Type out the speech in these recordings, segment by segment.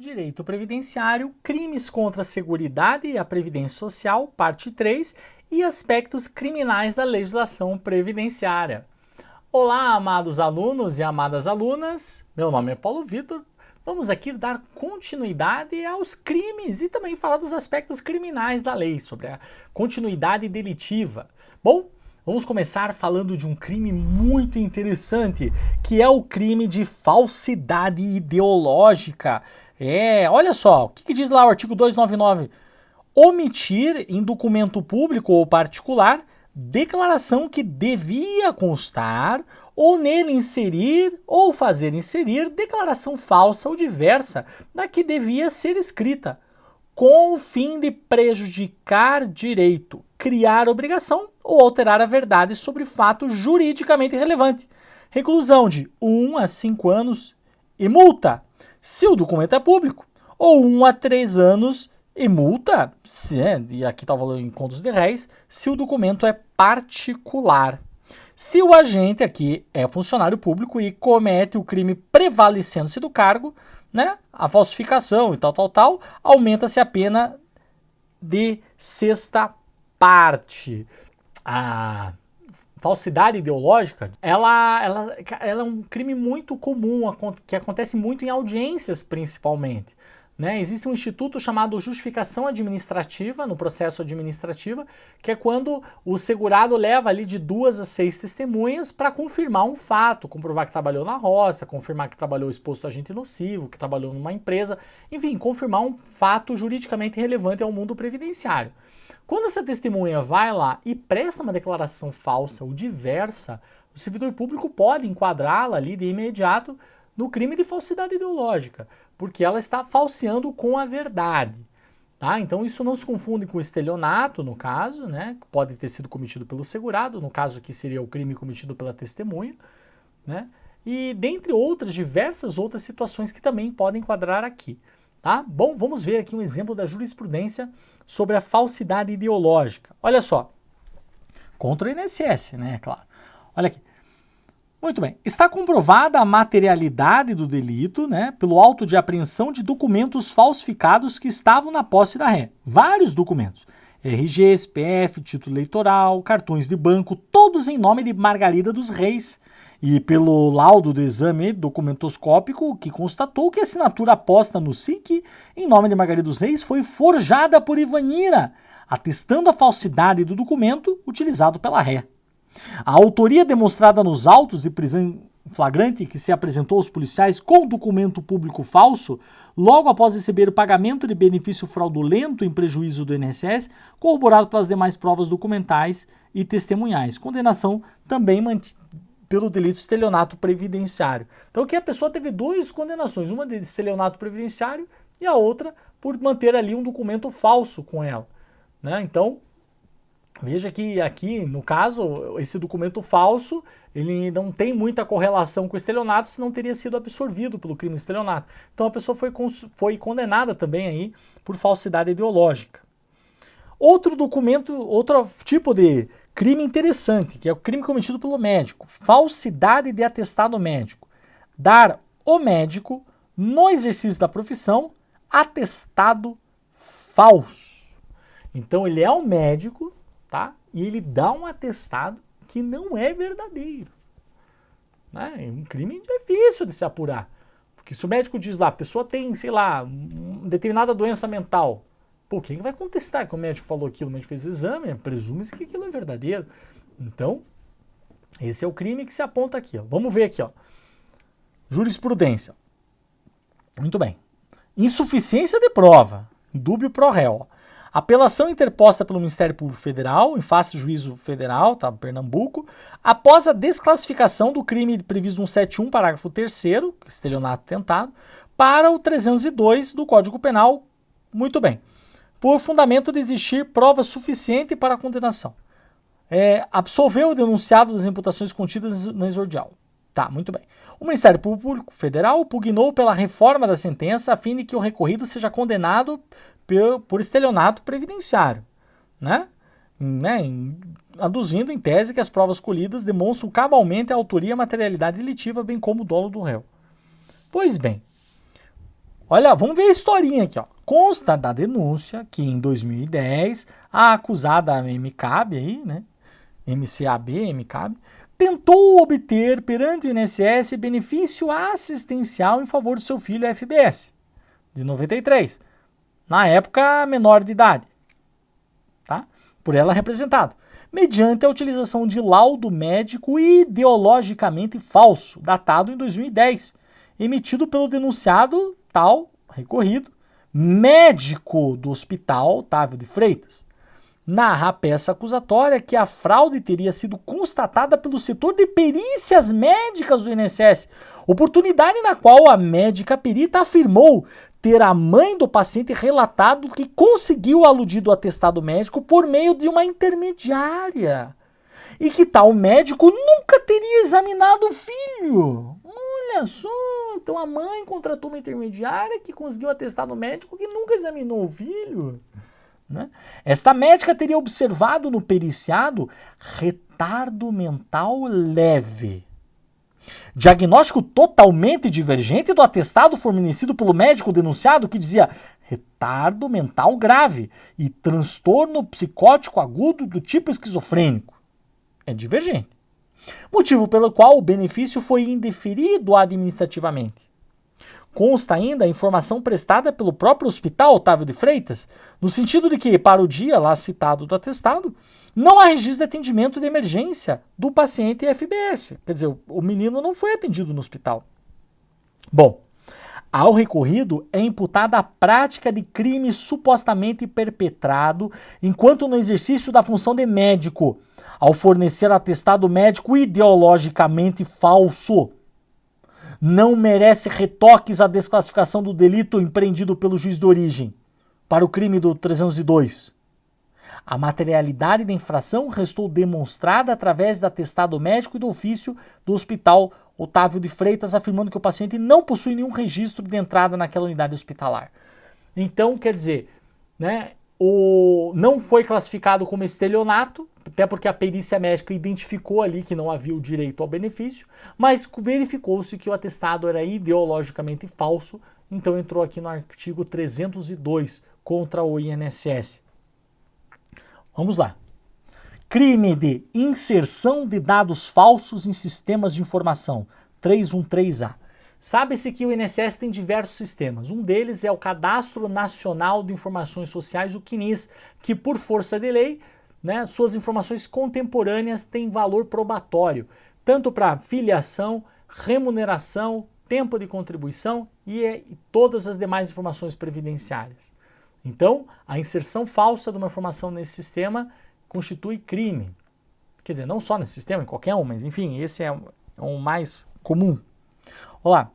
Direito Previdenciário, Crimes contra a Seguridade e a Previdência Social, parte 3, e aspectos criminais da legislação previdenciária. Olá, amados alunos e amadas alunas, meu nome é Paulo Vitor. Vamos aqui dar continuidade aos crimes e também falar dos aspectos criminais da lei, sobre a continuidade delitiva. Bom, vamos começar falando de um crime muito interessante, que é o crime de falsidade ideológica. Olha só, o que diz lá o artigo 299? Omitir em documento público ou particular declaração que devia constar ou nele inserir ou fazer inserir declaração falsa ou diversa da que devia ser escrita, com o fim de prejudicar direito, criar obrigação ou alterar a verdade sobre fato juridicamente relevante. Reclusão de 1 a 5 anos e multa, se o documento é público, ou 1 a 3 anos e multa, e aqui está o valor em contos de réis, se o documento é particular. Se o agente aqui é funcionário público e comete o crime prevalecendo-se do cargo, né, a falsificação e tal, aumenta-se a pena de sexta parte. A falsidade ideológica, ela é um crime muito comum, que acontece muito em audiências principalmente. Existe um instituto chamado justificação administrativa, no processo administrativo, que é quando o segurado leva ali de 2 a 6 testemunhas para confirmar um fato, comprovar que trabalhou na roça, confirmar que trabalhou exposto a agente nocivo, que trabalhou numa empresa, enfim, confirmar um fato juridicamente relevante ao mundo previdenciário. Quando essa testemunha vai lá e presta uma declaração falsa ou diversa, o servidor público pode enquadrá-la ali de imediato no crime de falsidade ideológica, porque ela está falseando com a verdade. Tá? Então isso não se confunde com estelionato, no caso, né, que pode ter sido cometido pelo segurado, no caso aqui seria o crime cometido pela testemunha, né, e dentre outras, diversas outras situações que também podem enquadrar aqui. Tá? Bom, vamos ver aqui um exemplo da jurisprudência sobre a falsidade ideológica. Olha só, contra o INSS, né, claro. Olha aqui. Muito bem. Está comprovada a materialidade do delito, né, pelo auto de apreensão de documentos falsificados que estavam na posse da ré. Vários documentos. RG, CPF, título eleitoral, cartões de banco, todos em nome de Margarida dos Reis. E pelo laudo do exame documentoscópico, que constatou que a assinatura aposta no SIC em nome de Margarida dos Reis foi forjada por Ivanira, atestando a falsidade do documento utilizado pela ré. A autoria demonstrada nos autos de prisão em flagrante que se apresentou aos policiais com documento público falso, logo após receber o pagamento de benefício fraudulento em prejuízo do INSS, corroborado pelas demais provas documentais e testemunhais. Condenação também pelo delito de estelionato previdenciário. Então aqui a pessoa teve 2 condenações, uma de estelionato previdenciário e a outra por manter ali um documento falso com ela. Então, veja que aqui, no caso, esse documento falso, ele não tem muita correlação com o estelionato, senão teria sido absorvido pelo crime de estelionato. Então a pessoa foi condenada também aí por falsidade ideológica. Outro tipo de crime interessante, que é o crime cometido pelo médico, falsidade de atestado médico. Dar ao médico, no exercício da profissão, atestado falso. Então ele é um médico, tá? E ele dá um atestado que não é verdadeiro. É um crime difícil de se apurar. Porque se o médico diz lá, a pessoa tem, sei lá, determinada doença mental, pô, quem vai contestar que o médico falou aquilo? O médico fez o exame, presume-se que aquilo é verdadeiro. Então, esse é o crime que se aponta aqui. Vamos ver aqui. Jurisprudência. Muito bem. Insuficiência de prova. Dúbio pro réu. Apelação interposta pelo Ministério Público Federal, em face do juízo federal, tá, Pernambuco, após a desclassificação do crime previsto no 171, parágrafo 3º, estelionato tentado, para o 302 do Código Penal. Muito bem. Por fundamento de existir prova suficiente para a condenação. Absolveu o denunciado das imputações contidas no exordial. Tá, muito bem. O Ministério Público Federal pugnou pela reforma da sentença a fim de que o recorrido seja condenado por estelionato previdenciário, aduzindo em tese que as provas colhidas demonstram cabalmente a autoria e a materialidade delitiva, bem como o dolo do réu. Pois bem, Olha, vamos ver a historinha aqui, ó. Consta da denúncia que em 2010 a acusada MCAB aí, né? MCAB, tentou obter perante o INSS benefício assistencial em favor do seu filho FBS, de 93, na época menor de idade, tá? Por ela representado, mediante a utilização de laudo médico ideologicamente falso, datado em 2010, emitido pelo denunciado tal, recorrido, médico do Hospital Otávio de Freitas. Narra a peça acusatória que a fraude teria sido constatada pelo setor de perícias médicas do INSS, oportunidade na qual a médica perita afirmou ter a mãe do paciente relatado que conseguiu o aludido atestado médico por meio de uma intermediária e que tal médico nunca teria examinado o filho. Olha só, então a mãe contratou uma intermediária que conseguiu atestado médico que nunca examinou o filho. Né? Esta médica teria observado no periciado retardo mental leve. Diagnóstico totalmente divergente do atestado fornecido pelo médico denunciado que dizia retardo mental grave e transtorno psicótico agudo do tipo esquizofrênico. É divergente. Motivo pelo qual o benefício foi indeferido administrativamente. Consta ainda a informação prestada pelo próprio Hospital Otávio de Freitas, no sentido de que, para o dia lá citado do atestado, não há registro de atendimento de emergência do paciente FBS. Quer dizer, o menino não foi atendido no hospital. Bom, ao recorrido é imputada a prática de crime supostamente perpetrado enquanto no exercício da função de médico, ao fornecer atestado médico ideologicamente falso. Não merece retoques a desclassificação do delito empreendido pelo juiz de origem para o crime do 302. A materialidade da infração restou demonstrada através do atestado médico e do ofício do Hospital Otávio de Freitas, afirmando que o paciente não possui nenhum registro de entrada naquela unidade hospitalar. Então, quer dizer, né, não foi classificado como estelionato, até porque a perícia médica identificou ali que não havia o direito ao benefício, mas verificou-se que o atestado era ideologicamente falso, então entrou aqui no artigo 302 contra o INSS. Vamos lá. Crime de inserção de dados falsos em sistemas de informação, 313A. Sabe-se que o INSS tem diversos sistemas. Um deles é o Cadastro Nacional de Informações Sociais, o CNIS, que por força de lei, né, suas informações contemporâneas têm valor probatório, tanto para filiação, remuneração, tempo de contribuição e todas as demais informações previdenciárias. Então, a inserção falsa de uma informação nesse sistema constitui crime. Quer dizer, não só nesse sistema, em qualquer um, mas enfim, esse é o mais comum. Olá.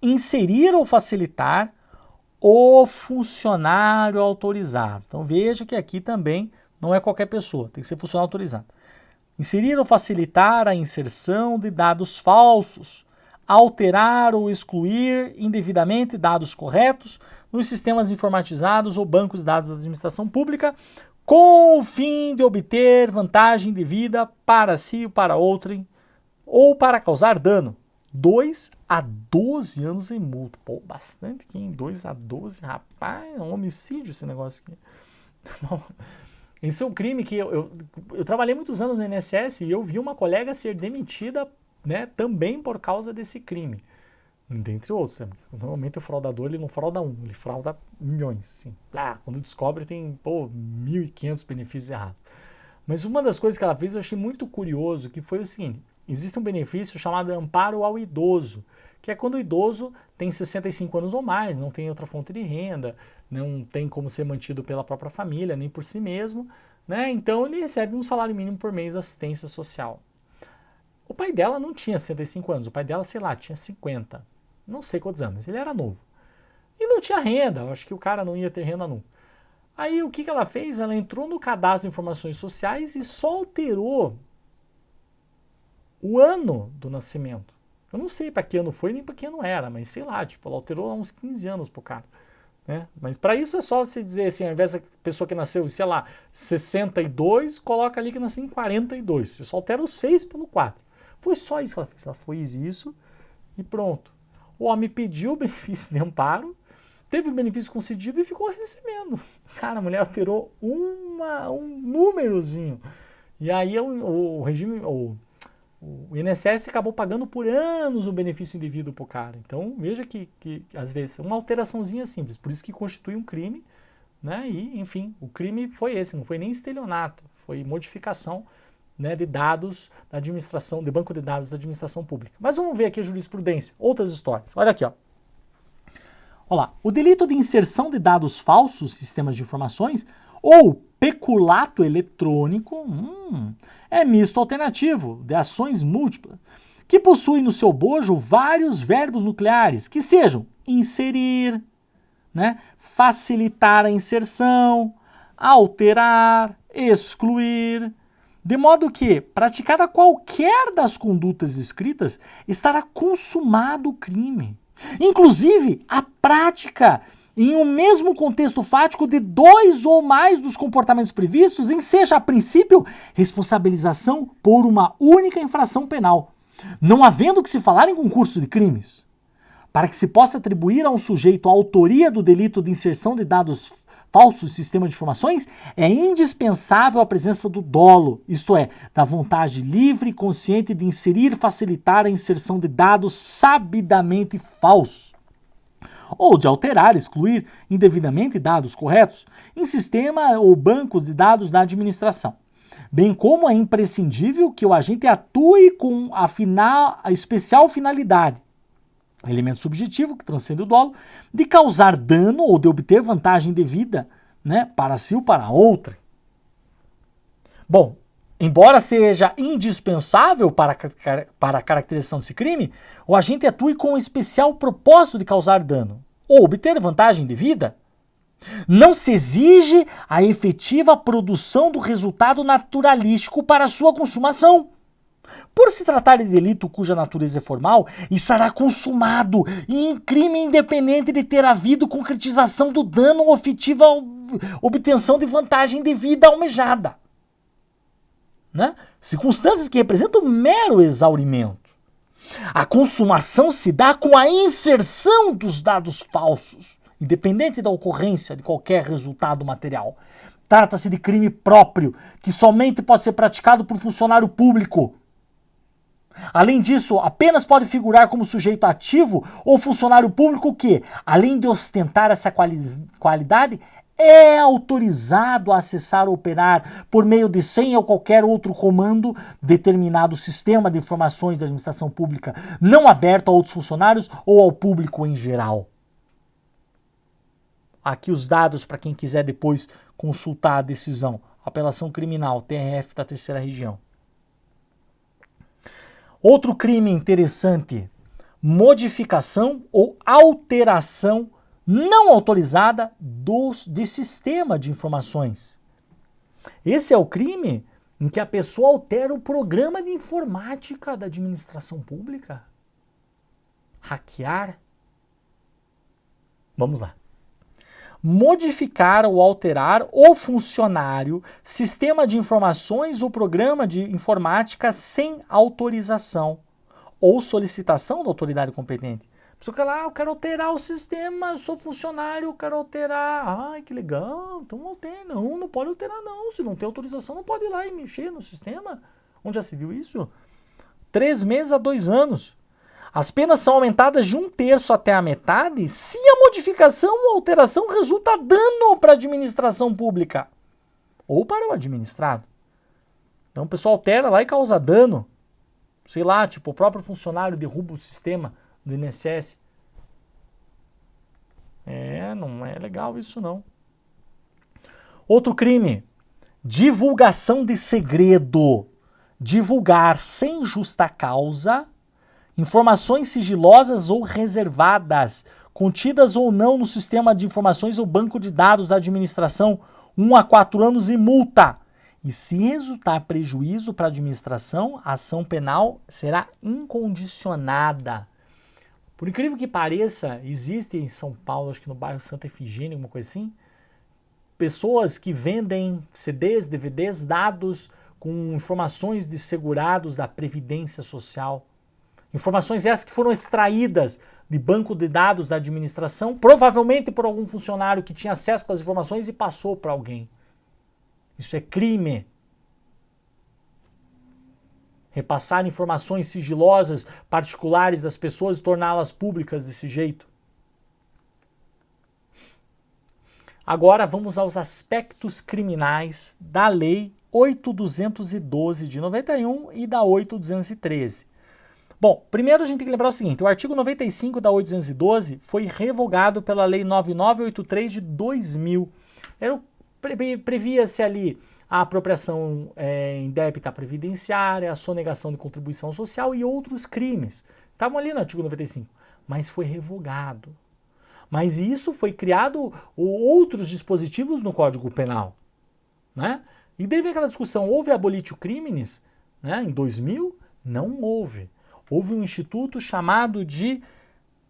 Inserir ou facilitar o funcionário autorizado. Então veja que aqui também não é qualquer pessoa, tem que ser funcionário autorizado. Inserir ou facilitar a inserção de dados falsos, alterar ou excluir indevidamente dados corretos nos sistemas informatizados ou bancos de dados da administração pública, com o fim de obter vantagem indevida para si ou para outrem, ou para causar dano. 2 a 12 anos em multa. Pô, bastante aqui, hein? 2 a 12, rapaz, é um homicídio esse negócio aqui. Esse é um crime que eu trabalhei muitos anos no INSS e eu vi uma colega ser demitida, né, também por causa desse crime. Dentre outros. Normalmente o fraudador ele não frauda um, ele frauda milhões. Assim. Quando descobre tem 1.500 benefícios errados. Mas uma das coisas que ela fez eu achei muito curioso, que foi o seguinte: existe um benefício chamado amparo ao idoso, que é quando o idoso tem 65 anos ou mais, não tem outra fonte de renda, não tem como ser mantido pela própria família, nem por si mesmo, né? Então ele recebe um salário mínimo por mês de assistência social. O pai dela não tinha 65 anos, o pai dela, sei lá, tinha 50, não sei quantos anos, mas ele era novo. E não tinha renda, eu acho que o cara não ia ter renda nunca. Aí o que ela fez? Ela entrou no cadastro de informações sociais e só alterou o ano do nascimento. Eu não sei para que ano foi nem para que ano era, mas sei lá, tipo, ela alterou há uns 15 anos pro cara. Né? Mas para isso é só você dizer assim, ao invés da pessoa que nasceu, sei lá, 62, coloca ali que nasceu em 42. Você só altera o 6 pelo 4. Foi só isso que ela fez. Ela fez isso e pronto. O homem pediu o benefício de amparo, teve o benefício concedido e ficou recebendo. Cara, a mulher alterou um númerozinho. E aí o regime, o INSS acabou pagando por anos o benefício indevido pro cara. Então veja que às vezes uma alteraçãozinha simples, por isso que constitui um crime, né? E enfim, o crime foi esse, não foi nem estelionato, foi modificação, né, de dados da administração, de banco de dados da administração pública. Mas vamos ver aqui a jurisprudência, outras histórias. Olha aqui, ó. Olha lá, o delito de inserção de dados falsos nos sistemas de informações ou peculato eletrônico é misto alternativo de ações múltiplas, que possui no seu bojo vários verbos nucleares, que sejam inserir, né, facilitar a inserção, alterar, excluir, de modo que, praticada qualquer das condutas descritas, estará consumado o crime. Inclusive, a prática em um mesmo contexto fático de 2 ou mais dos comportamentos previstos enseja, a princípio, responsabilização por uma única infração penal, não havendo que se falar em concurso de crimes. Para que se possa atribuir a um sujeito a autoria do delito de inserção de dados falsos no sistema de informações, é indispensável a presença do dolo, isto é, da vontade livre e consciente de inserir e facilitar a inserção de dados sabidamente falsos, ou de alterar, excluir indevidamente dados corretos em sistema ou bancos de dados da administração. Bem como é imprescindível que o agente atue com a especial finalidade, elemento subjetivo que transcende o dolo, de causar dano ou de obter vantagem devida, né, para si ou para outra. Bom, embora seja indispensável para a caracterização desse crime, o agente atue com o especial propósito de causar dano ou obter vantagem devida. Não se exige a efetiva produção do resultado naturalístico para sua consumação. Por se tratar de delito cuja natureza é formal, estará consumado em crime independente de ter havido concretização do dano ou efetiva obtenção de vantagem devida almejada, né? Circunstâncias que representam mero exaurimento. A consumação se dá com a inserção dos dados falsos, independente da ocorrência de qualquer resultado material. Trata-se de crime próprio, que somente pode ser praticado por funcionário público. Além disso, apenas pode figurar como sujeito ativo ou funcionário público que, além de ostentar essa qualidade, é autorizado a acessar ou operar por meio de senha ou qualquer outro comando determinado sistema de informações da administração pública, não aberto a outros funcionários ou ao público em geral. Aqui os dados para quem quiser depois consultar a decisão. Apelação criminal, TRF da Terceira Região. Outro crime interessante, modificação ou alteração não autorizada de sistema de informações. Esse é o crime em que a pessoa altera o programa de informática da administração pública. Hackear. Vamos lá. Modificar ou alterar o funcionário, sistema de informações ou programa de informática sem autorização ou solicitação da autoridade competente. A pessoa quer lá, eu quero alterar o sistema, eu sou funcionário, eu quero alterar. Ai, que legal, então altera. Não pode alterar não, se não tem autorização não pode ir lá e mexer no sistema. Onde já se viu isso? 3 meses a 2 anos. As penas são aumentadas de 1/3 até a metade se a modificação ou alteração resulta dano para a administração pública ou para o administrado. Então o pessoal altera lá e causa dano. Sei lá, tipo, o próprio funcionário derruba o sistema do INSS. Não é legal isso não. Outro crime, divulgação de segredo. Divulgar sem justa causa informações sigilosas ou reservadas, contidas ou não no sistema de informações ou banco de dados da administração, 1 a 4 anos e multa. E se resultar prejuízo para a administração, a ação penal será incondicionada. Por incrível que pareça, existe em São Paulo, acho que no bairro Santa Efigênia, alguma coisa assim, pessoas que vendem CDs, DVDs, dados com informações de segurados da Previdência Social. Informações essas que foram extraídas de banco de dados da administração, provavelmente por algum funcionário que tinha acesso às informações e passou para alguém. Isso é crime. Repassar informações sigilosas, particulares das pessoas e torná-las públicas desse jeito. Agora vamos aos aspectos criminais da Lei 8.212 de 91 e da 8.213. Bom, primeiro a gente tem que lembrar o seguinte, o artigo 95 da 8.212 foi revogado pela Lei 9983 de 2000. Previa-se ali a apropriação indébita previdenciária, a sonegação de contribuição social e outros crimes. Estavam ali no artigo 95, mas foi revogado. Mas isso foi criado outros dispositivos no Código Penal, né? E teve aquela discussão, houve abolitio criminis, né? Em 2000? Não houve. Houve um instituto chamado de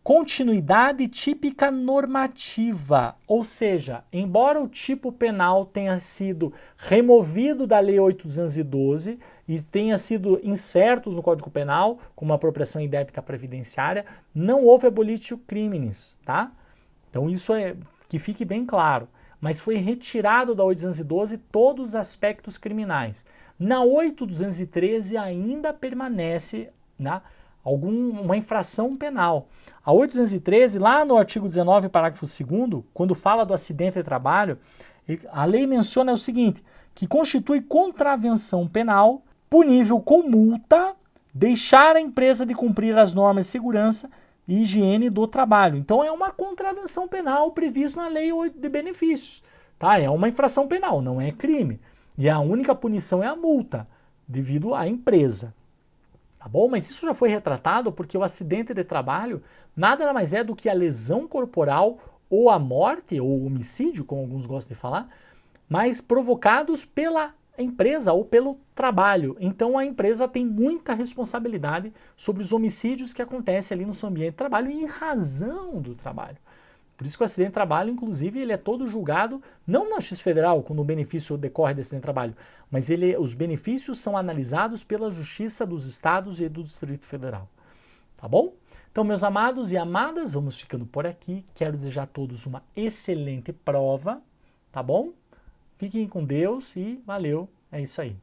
continuidade típica normativa, ou seja, embora o tipo penal tenha sido removido da Lei 8.212 e tenha sido insertos no Código Penal, como a apropriação indébita previdenciária, não houve abolitio criminis, tá? Então isso é que fique bem claro. Mas foi retirado da 8.212 todos os aspectos criminais. Na 8.213 ainda permanece uma infração penal. A 8.213, lá no artigo 19, parágrafo 2º, quando fala do acidente de trabalho, a lei menciona o seguinte, que constitui contravenção penal punível com multa deixar a empresa de cumprir as normas de segurança e higiene do trabalho. Então é uma contravenção penal prevista na lei de benefícios. Tá? É uma infração penal, não é crime. E a única punição é a multa, devido à empresa. Tá bom? Mas isso já foi retratado porque o acidente de trabalho nada mais é do que a lesão corporal ou a morte, ou homicídio, como alguns gostam de falar, mas provocados pela empresa ou pelo trabalho. Então a empresa tem muita responsabilidade sobre os homicídios que acontecem ali no seu ambiente de trabalho em razão do trabalho. Por isso que o acidente de trabalho, inclusive, ele é todo julgado, não na Justiça Federal, quando o benefício decorre desse acidente de trabalho, mas os benefícios são analisados pela Justiça dos Estados e do Distrito Federal. Tá bom? Então, meus amados e amadas, vamos ficando por aqui. Quero desejar a todos uma excelente prova, tá bom? Fiquem com Deus e valeu, é isso aí.